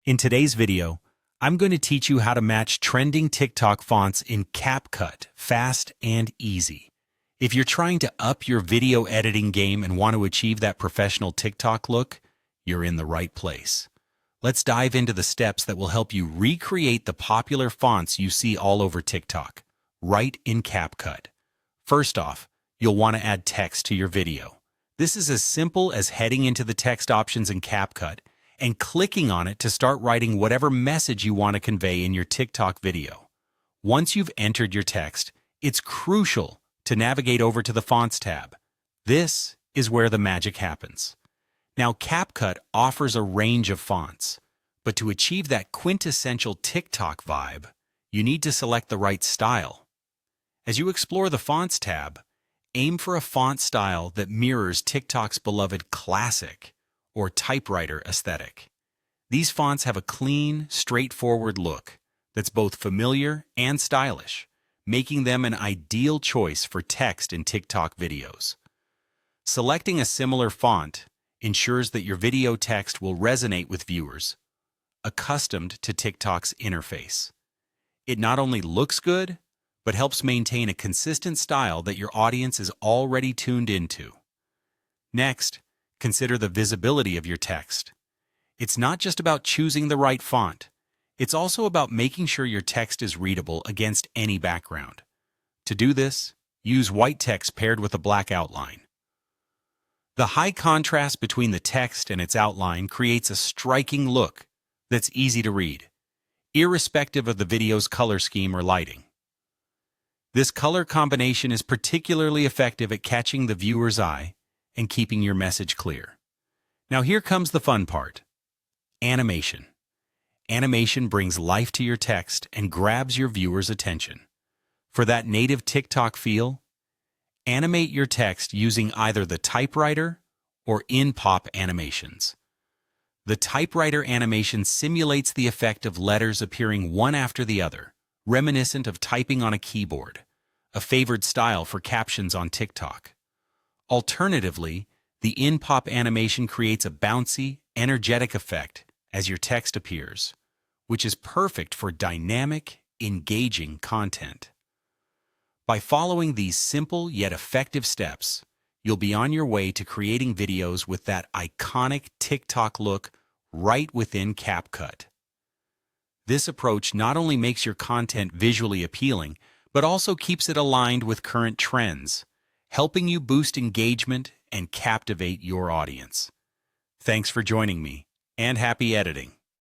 In today's video, I'm going to teach you how to match trending TikTok fonts in CapCut, fast and easy. If you're trying to up your video editing game and want to achieve that professional TikTok look, you're in the right place. Let's dive into the steps that will help you recreate the popular fonts you see all over TikTok, right in CapCut. First off, you'll want to add text to your video. This is as simple as heading into the text options in CapCut and clicking on it to start writing whatever message you want to convey in your TikTok video. Once you've entered your text, it's crucial to navigate over to the Fonts tab. This is where the magic happens. Now, CapCut offers a range of fonts, but to achieve that quintessential TikTok vibe, you need to select the right style. As you explore the Fonts tab, aim for a font style that mirrors TikTok's beloved classic or typewriter aesthetic. These fonts have a clean, straightforward look that's both familiar and stylish, making them an ideal choice for text in TikTok videos. Selecting a similar font ensures that your video text will resonate with viewers, accustomed to TikTok's interface. It not only looks good, but helps maintain a consistent style that your audience is already tuned into. Next, consider the visibility of your text. It's not just about choosing the right font. It's also about making sure your text is readable against any background. To do this, use white text paired with a black outline. The high contrast between the text and its outline creates a striking look that's easy to read, irrespective of the video's color scheme or lighting. This color combination is particularly effective at catching the viewer's eye and keeping your message clear. Now here comes the fun part. Animation. Animation brings life to your text and grabs your viewer's attention. For that native TikTok feel, animate your text using either the typewriter or in-pop animations. The typewriter animation simulates the effect of letters appearing one after the other, reminiscent of typing on a keyboard, a favored style for captions on TikTok. Alternatively, the in-pop animation creates a bouncy, energetic effect as your text appears, which is perfect for dynamic, engaging content. By following these simple yet effective steps, you'll be on your way to creating videos with that iconic TikTok look right within CapCut. This approach not only makes your content visually appealing, but also keeps it aligned with current trends, helping you boost engagement and captivate your audience. Thanks for joining me, and happy editing!